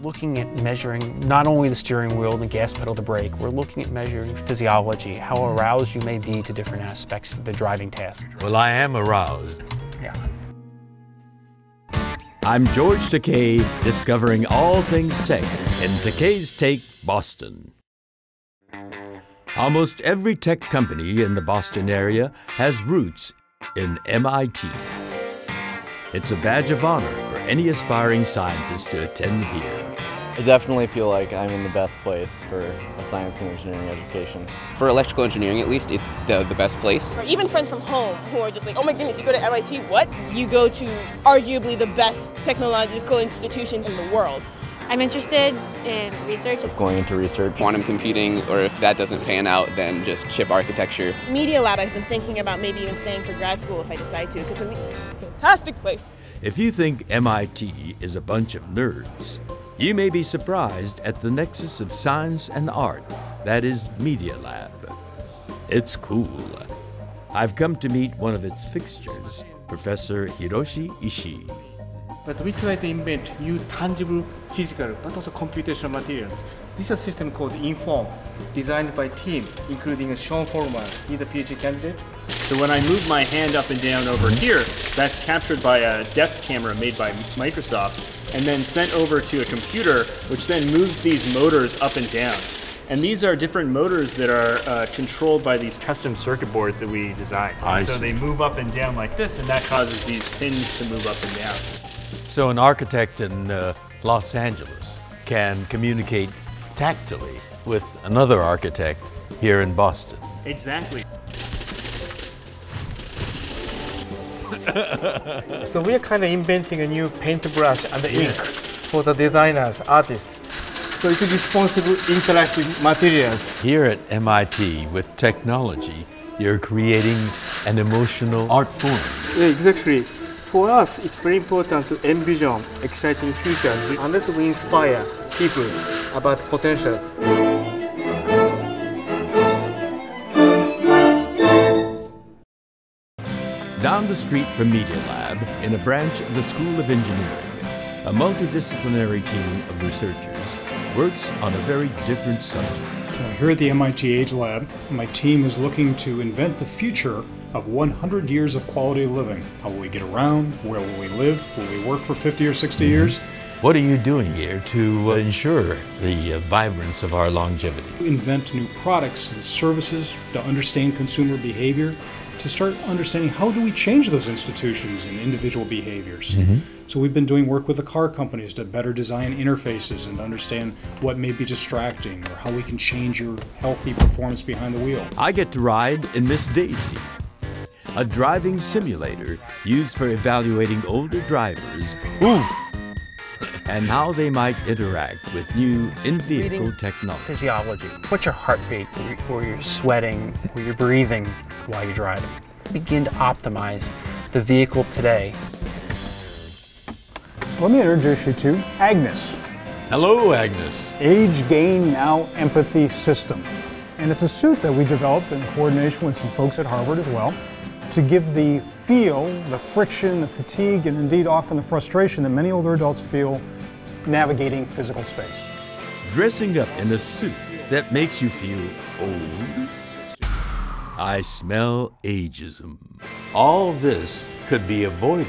Looking at measuring not only the steering wheel and the gas pedal, the brake, we're looking at measuring physiology, how aroused you may be to different aspects of the driving task. Well, I am aroused. Yeah. I'm George Takei, discovering all things tech in Takei's Take Boston. Almost every tech company in the Boston area has roots in MIT. It's a badge of honor for any aspiring scientist to attend here. I definitely feel like I'm in the best place for a science and engineering education. For electrical engineering, at least, it's the best place. Or even friends from home who are just like, oh my goodness, you go to MIT, what? You go to arguably the best technological institution in the world. I'm interested in research. Going into research. Quantum computing, or if that doesn't pan out, then just chip architecture. Media Lab, I've been thinking about maybe even staying for grad school if I decide to, because it's a fantastic place. If you think MIT is a bunch of nerds, you may be surprised at the nexus of science and art, that is Media Lab. It's cool. I've come to meet one of its fixtures, Professor Hiroshi Ishii. But we try to invent new tangible physical but also computational materials. This is a system called Inform, designed by a team, including Sean Foreman. He's a PhD candidate. So when I move my hand up and down over here, that's captured by a depth camera made by Microsoft and then sent over to a computer, which then moves these motors up and down. And these are different motors that are controlled by these custom circuit boards that we designed. So they move up and down like this, and that causes these pins to move up and down. So an architect in Los Angeles can communicate tactily with another architect here in Boston. Exactly. So we are kind of inventing a new paintbrush and ink for the designers, artists. So it's responsible interactive materials. Here at MIT, with technology, you're creating an emotional art form. Yeah, exactly. For us, it's very important to envision exciting futures unless we inspire people about potentials. Down the street from Media Lab, in a branch of the School of Engineering, a multidisciplinary team of researchers works on a very different subject. Here at the MIT AgeLab, my team is looking to invent the future of 100 years of quality of living. How will we get around? Where will we live? Will we work for 50 or 60 years? What are you doing here to ensure the vibrance of our longevity? Invent new products and services to understand consumer behavior, to start understanding how do we change those institutions and individual behaviors. So we've been doing work with the car companies to better design interfaces and understand what may be distracting or how we can change your healthy performance behind the wheel. I get to ride in Miss Daisy, a driving simulator used for evaluating older drivers and how they might interact with new in-vehicle technology. Physiology. What's your heartbeat, where you're sweating, where you're breathing while you're driving. Begin to optimize the vehicle today. Let me introduce you to Agnes. Hello, Agnes. Age Gain Now Empathy System. And it's a suit that we developed in coordination with some folks at Harvard as well to give the feel, the friction, the fatigue, and indeed often the frustration that many older adults feel navigating physical space. Dressing up in a suit that makes you feel old? I smell ageism. All this could be avoided.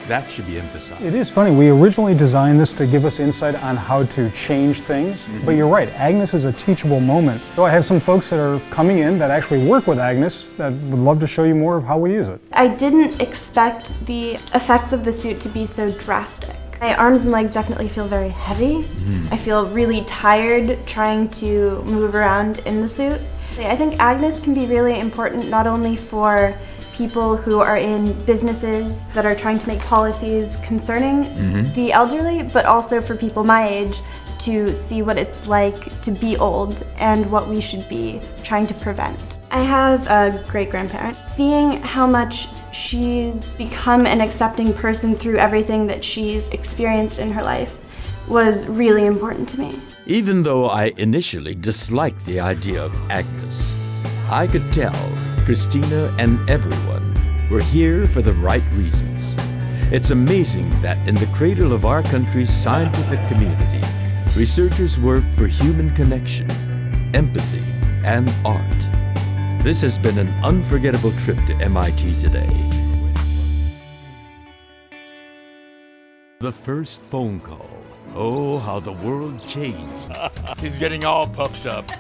That should be emphasized. It is funny, we originally designed this to give us insight on how to change things, but you're right, Agnes is a teachable moment. So I have some folks that are coming in that actually work with Agnes that would love to show you more of how we use it. I didn't expect the effects of the suit to be so drastic. My arms and legs definitely feel very heavy. I feel really tired trying to move around in the suit. I think Agnes can be really important not only for people who are in businesses that are trying to make policies concerning the elderly, but also for people my age to see what it's like to be old and what we should be trying to prevent. I have a great-grandparent. Seeing how much she's become an accepting person through everything that she's experienced in her life was really important to me. Even though I initially disliked the idea of Agnes, I could tell Christina and everyone were here for the right reasons. It's amazing that in the cradle of our country's scientific community, researchers work for human connection, empathy, and art. This has been an unforgettable trip to MIT today. The first phone call. Oh, how the world changed. He's getting all puffed up.